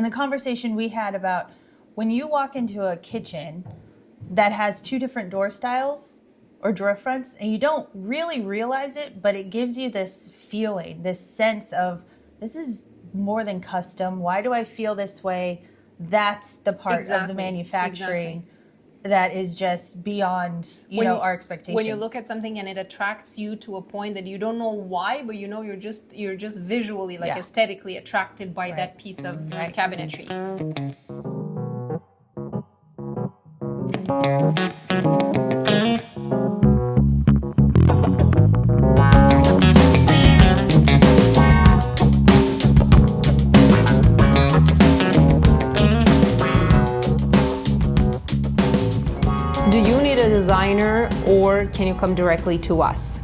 and the conversation we had about when you walk into a kitchen that has two different door styles or drawer fronts, and you don't really realize it, but it gives you this feeling, this sense of, this is more than custom. Why do I feel this way? That's the part of the manufacturing that is just beyond, you know, our expectations. When you look at something and it attracts you to a point that you don't know why, but you know you're just visually, like aesthetically attracted by that piece of cabinetry. Do you need a designer, or can you come directly to us?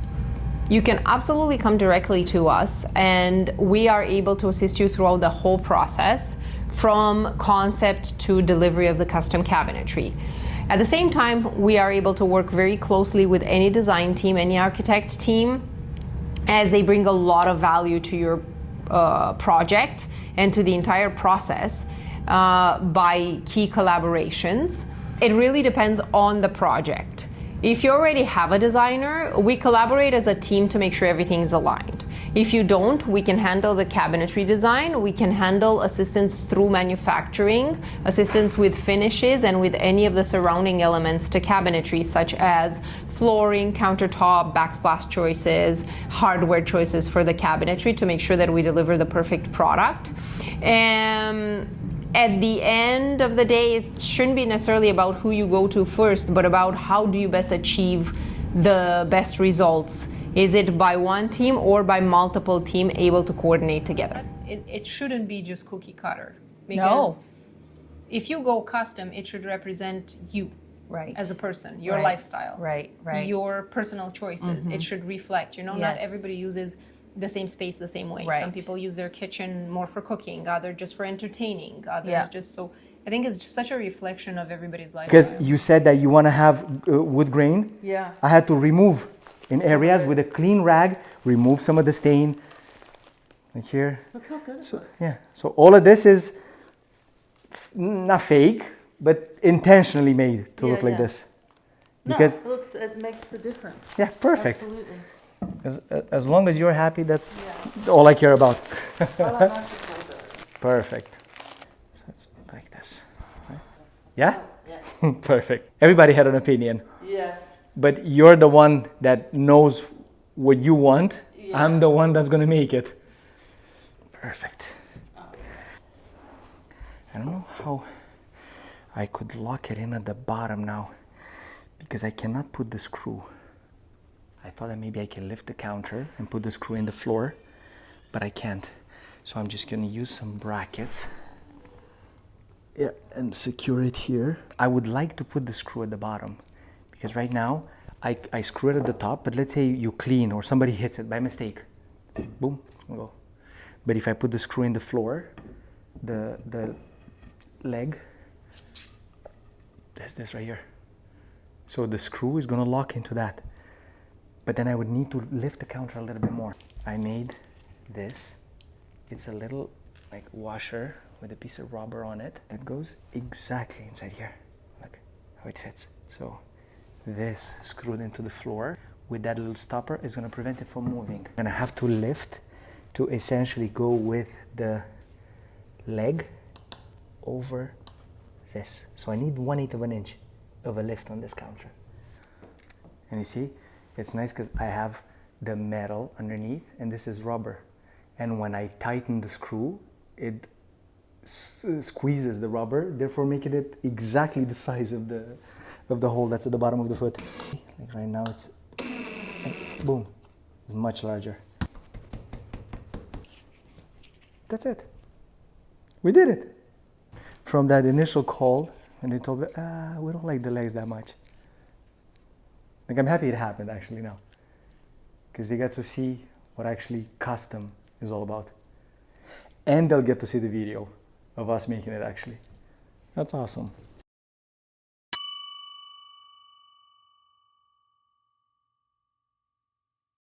You can absolutely come directly to us, and we are able to assist you throughout the whole process, from concept to delivery of the custom cabinetry. At the same time, we are able to work very closely with any design team, any architect team, as they bring a lot of value to your project and to the entire process by key collaborations. It really depends on the project. If you already have a designer, we collaborate as a team to make sure everything is aligned. If you don't, we can handle the cabinetry design, we can handle assistance through manufacturing, assistance with finishes, and with any of the surrounding elements to cabinetry, such as flooring, countertop, backsplash choices, hardware choices for the cabinetry, to make sure that we deliver the perfect product. At the end of the day, it shouldn't be necessarily about who you go to first, but about how do you best achieve the best results. Is it by one team or by multiple teams able to coordinate together? It shouldn't be just cookie cutter. Because if you go custom, it should represent you as a person, your lifestyle, your personal choices. It should reflect, you know, not everybody uses the same space the same way. Some people use their kitchen more for cooking, others just for entertaining, others just so. I think it's just such a reflection of everybody's life. Because you said that you want to have wood grain. Yeah. I had to remove in areas with a clean rag, remove some of the stain. Like here. Look how good. So, yeah. So all of this is not fake, but intentionally made to look like this. Because it makes the difference. Yeah, perfect. Absolutely. As long as you're happy, that's all I care about. Perfect. So it's like this. Right? Yeah? Yes. Perfect. Everybody had an opinion. Yes. But you're the one that knows what you want. Yeah. I'm the one that's going to make it. Perfect. I don't know how I could lock it in at the bottom now, because I cannot put the screw. I thought that maybe I can lift the counter and put the screw in the floor, but I can't. So I'm just going to use some brackets. Yeah, and secure it here. I would like to put the screw at the bottom, because right now I screw it at the top, but let's say you clean or somebody hits it by mistake. Boom, go. But if I put the screw in the floor, the leg, there's this right here. So the screw is going to lock into that. But then I would need to lift the counter a little bit more. I made this. It's a little like washer with a piece of rubber on it that goes exactly inside here. Look how it fits. So this screwed into the floor with that little stopper is going to prevent it from moving. I'm going to have to lift to essentially go with the leg over this. So I need 1/8 of an inch of a lift on this counter. And you see, it's nice because I have the metal underneath and this is rubber. And when I tighten the screw, it squeezes the rubber, therefore making it exactly the size of the hole that's at the bottom of the foot. Like right now it's, boom, it's much larger. That's it. We did it. From that initial call, and they told me, we don't like the legs that much. Like, I'm happy it happened actually now, because they got to see what actually custom is all about. And they'll get to see the video of us making it actually. That's awesome.